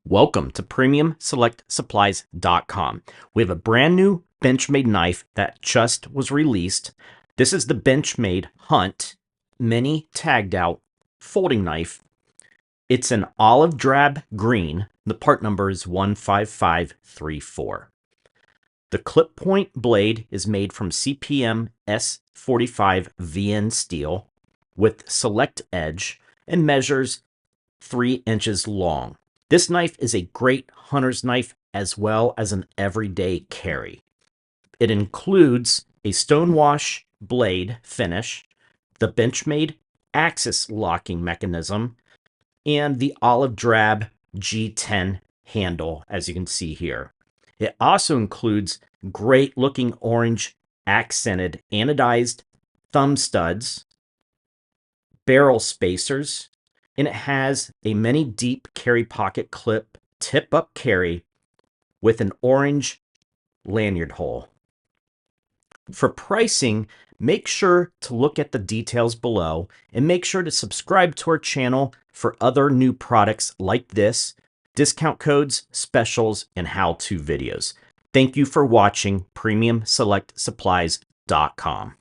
Welcome to PremiumSelectSupplies.com. We have a brand new Benchmade knife that just was released. This is the Benchmade Hunt Mini Tagged Out Folding Knife. It's an olive drab green. The part number is 15534. The clip point blade is made from CPM S45 VN steel with select edge and measures 3 inches long. This knife is a great hunter's knife as well as an everyday carry. It includes a STONEWASH blade finish, the Benchmade axis locking mechanism, and the olive drab G10 handle, as you can see here. It also includes great looking orange accented anodized thumb studs, barrel spacers, and it has a mini deep carry pocket clip tip up carry with an orange lanyard hole. For pricing, make sure to look at the details below and make sure to subscribe to our channel for other new products like this, discount codes, specials, and how-to videos. Thank you for watching PremiumSelectSupplies.com.